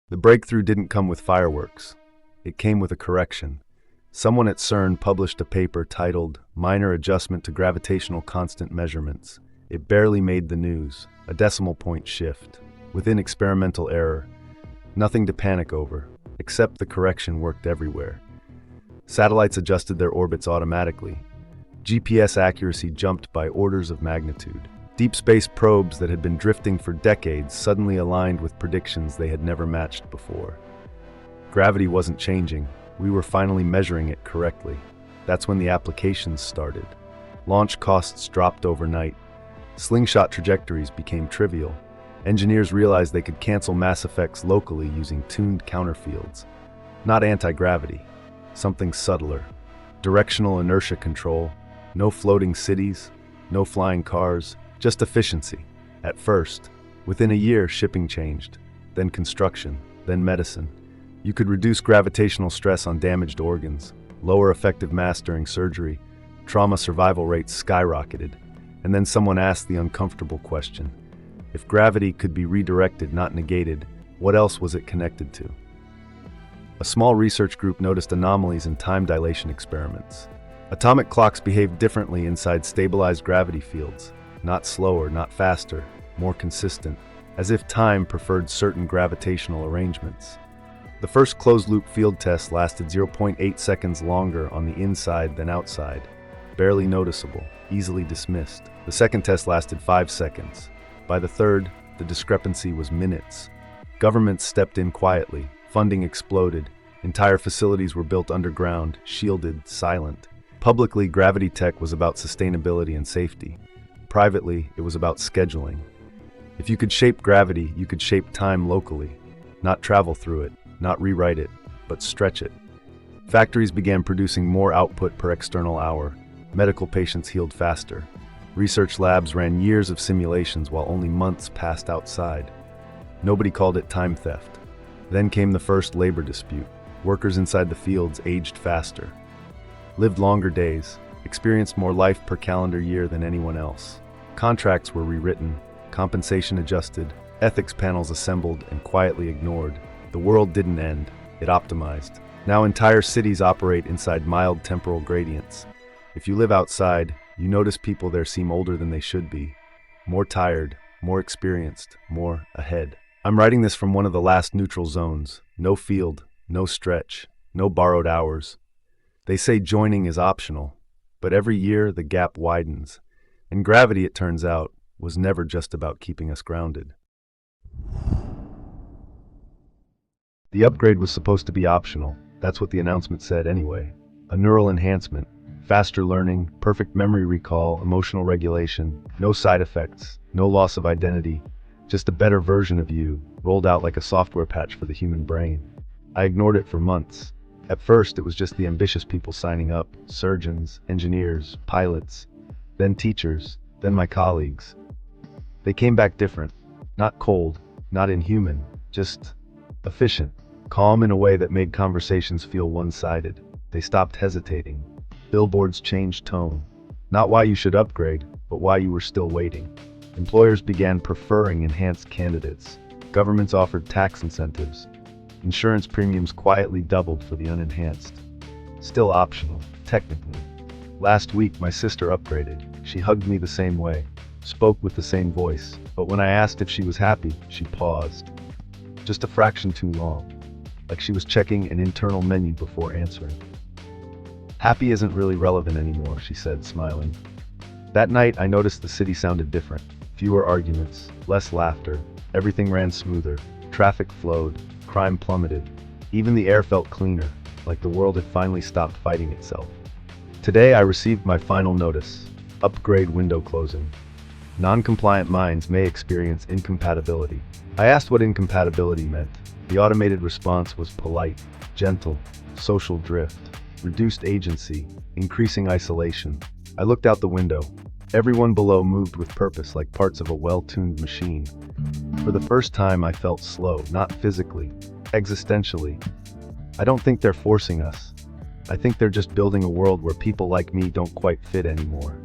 The breakthrough didn't come with fireworks. It came with a correction. Someone at CERN published a paper titled Minor Adjustment to Gravitational Constant Measurements. It barely made the news, a decimal point shift, within experimental error. Nothing to panic over, except the correction worked everywhere. Satellites adjusted their orbits automatically. GPS accuracy jumped by orders of magnitude. Deep space probes that had been drifting for decades suddenly aligned with predictions they had never matched before. Gravity wasn't changing. We were finally measuring it correctly. That's when the applications started. Launch costs dropped overnight. Slingshot trajectories became trivial. Engineers realized they could cancel mass effects locally using tuned counterfields. Not anti-gravity, something subtler. Directional inertia control, no floating cities, no flying cars, just efficiency. At first, within a year, shipping changed, then construction, then medicine. You could reduce gravitational stress on damaged organs, lower effective mass during surgery, trauma survival rates skyrocketed, and then someone asked the uncomfortable question. If gravity could be redirected, not negated, what else was it connected to? A small research group noticed anomalies in time dilation experiments. Atomic clocks behaved differently inside stabilized gravity fields. Not slower, not faster, more consistent, as if time preferred certain gravitational arrangements. The first closed-loop field test lasted 0.8 seconds longer on the inside than outside, barely noticeable, easily dismissed. The second test lasted 5 seconds. By the third, the discrepancy was minutes. Governments stepped in quietly, funding exploded, entire facilities were built underground, shielded, silent. Publicly, gravity tech was about sustainability and safety. Privately, it was about scheduling. If you could shape gravity, you could shape time locally. Not travel through it, not rewrite it, but stretch it. Factories began producing more output per external hour. Medical patients healed faster. Research labs ran years of simulations while only months passed outside. Nobody called it time theft. Then came the first labor dispute. Workers inside the fields aged faster, lived longer days, experienced more life per calendar year than anyone else. Contracts were rewritten, compensation adjusted, ethics panels assembled and quietly ignored. The world didn't end, it optimized. Now entire cities operate inside mild temporal gradients. If you live outside, you notice people there seem older than they should be. More tired, more experienced, more ahead. I'm writing this from one of the last neutral zones. No field, no stretch, no borrowed hours. They say joining is optional, but every year the gap widens. And gravity, it turns out, was never just about keeping us grounded. The upgrade was supposed to be optional. That's what the announcement said anyway. A neural enhancement, faster learning, perfect memory recall, emotional regulation, no side effects, no loss of identity, just a better version of you, rolled out like a software patch for the human brain. I ignored it for months. At first, it was just the ambitious people signing up, surgeons, engineers, pilots, then teachers, then my colleagues. They came back different, not cold, not inhuman, just efficient, calm in a way that made conversations feel one-sided. They stopped hesitating. Billboards changed tone. Not why you should upgrade, but why you were still waiting. Employers began preferring enhanced candidates. Governments offered tax incentives. Insurance premiums quietly doubled for the unenhanced. Still optional, technically. Last week, my sister upgraded. She hugged me the same way, spoke with the same voice, but when I asked if she was happy, she paused. Just a fraction too long, like she was checking an internal menu before answering. Happy isn't really relevant anymore, she said, smiling. That night, I noticed the city sounded different. Fewer arguments, less laughter, everything ran smoother, traffic flowed, crime plummeted. Even the air felt cleaner, like the world had finally stopped fighting itself. Today, I received my final notice. Upgrade window closing. Non-compliant minds may experience incompatibility. I asked what incompatibility meant. The automated response was polite, gentle, social drift, reduced agency, increasing isolation. I looked out the window. Everyone below moved with purpose like parts of a well-tuned machine. For the first time, I felt slow, not physically, existentially. I don't think they're forcing us. I think they're just building a world where people like me don't quite fit anymore.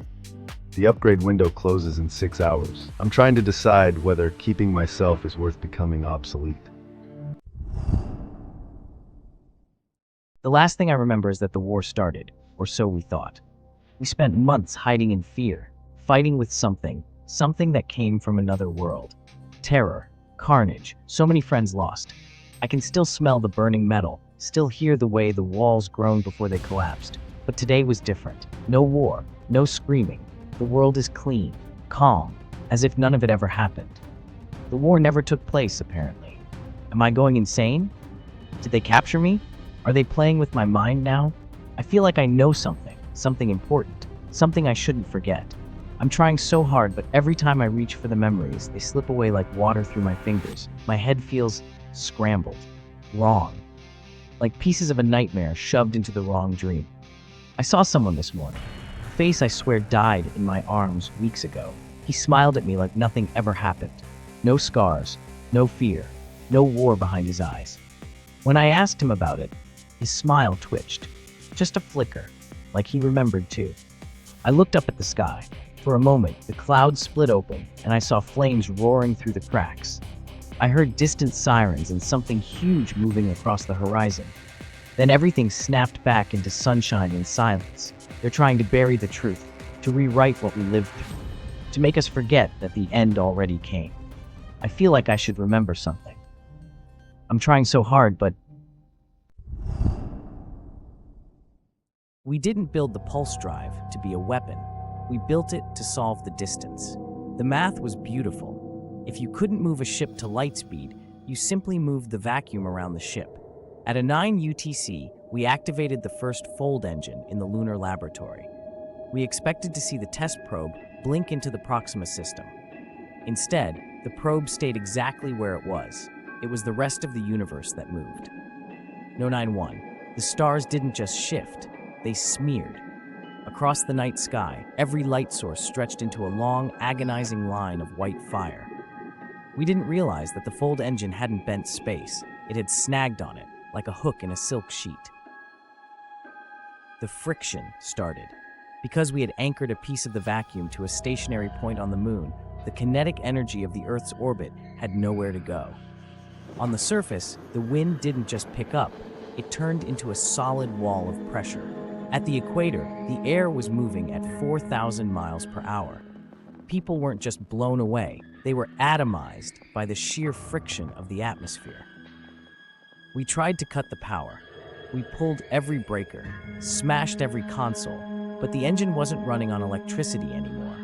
The upgrade window closes in 6 hours. I'm trying to decide whether keeping myself is worth becoming obsolete. The last thing I remember is that the war started, or so we thought. We spent months hiding in fear, fighting with something that came from another world. Terror, carnage, so many friends lost. I can still smell the burning metal, still hear the way the walls groaned before they collapsed. But today was different. No war, no screaming. The world is clean, calm, as if none of it ever happened. The war never took place, apparently. Am I going insane? Did they capture me? Are they playing with my mind now? I feel like I know something important, something I shouldn't forget. I'm trying so hard, but every time I reach for the memories, they slip away like water through my fingers. My head feels scrambled, wrong, like pieces of a nightmare shoved into the wrong dream. I saw someone this morning, a face I swear died in my arms weeks ago. He smiled at me like nothing ever happened. No scars, no fear, no war behind his eyes. When I asked him about it, his smile twitched, just a flicker, like he remembered too. I looked up at the sky. For a moment, the clouds split open, and I saw flames roaring through the cracks. I heard distant sirens and something huge moving across the horizon. Then everything snapped back into sunshine and silence. They're trying to bury the truth, to rewrite what we lived through, to make us forget that the end already came. I feel like I should remember something. I'm trying so hard, but... We didn't build the pulse drive to be a weapon. We built it to solve the distance. The math was beautiful. If you couldn't move a ship to light speed, you simply moved the vacuum around the ship. At a 9 UTC, we activated the first fold engine in the lunar laboratory. We expected to see the test probe blink into the Proxima system. Instead, the probe stayed exactly where it was. It was the rest of the universe that moved. No 9-1. The stars didn't just shift, they smeared. Across the night sky, every light source stretched into a long, agonizing line of white fire. We didn't realize that the fold engine hadn't bent space. It had snagged on it, like a hook in a silk sheet. The friction started. Because we had anchored a piece of the vacuum to a stationary point on the moon, the kinetic energy of the Earth's orbit had nowhere to go. On the surface, the wind didn't just pick up, it turned into a solid wall of pressure. At the equator, the air was moving at 4,000 miles per hour. People weren't just blown away, they were atomized by the sheer friction of the atmosphere. We tried to cut the power. We pulled every breaker, smashed every console, but the engine wasn't running on electricity anymore.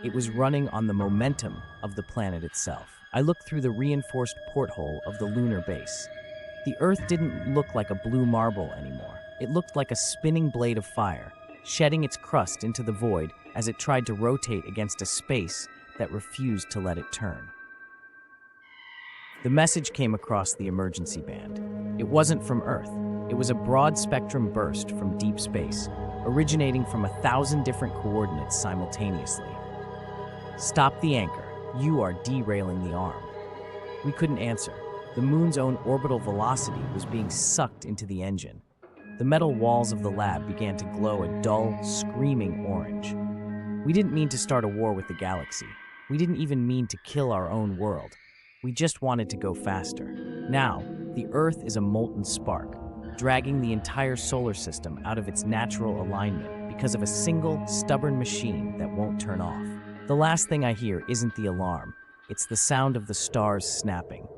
It was running on the momentum of the planet itself. I looked through the reinforced porthole of the lunar base. The Earth didn't look like a blue marble anymore. It looked like a spinning blade of fire, shedding its crust into the void as it tried to rotate against a space that refused to let it turn. The message came across the emergency band. It wasn't from Earth. It was a broad-spectrum burst from deep space, originating from 1,000 different coordinates simultaneously. Stop the anchor. You are derailing the arm. We couldn't answer. The moon's own orbital velocity was being sucked into the engine. The metal walls of the lab began to glow a dull, screaming orange. We didn't mean to start a war with the galaxy. We didn't even mean to kill our own world. We just wanted to go faster. Now, the Earth is a molten spark, dragging the entire solar system out of its natural alignment because of a single, stubborn machine that won't turn off. The last thing I hear isn't the alarm. It's the sound of the stars snapping.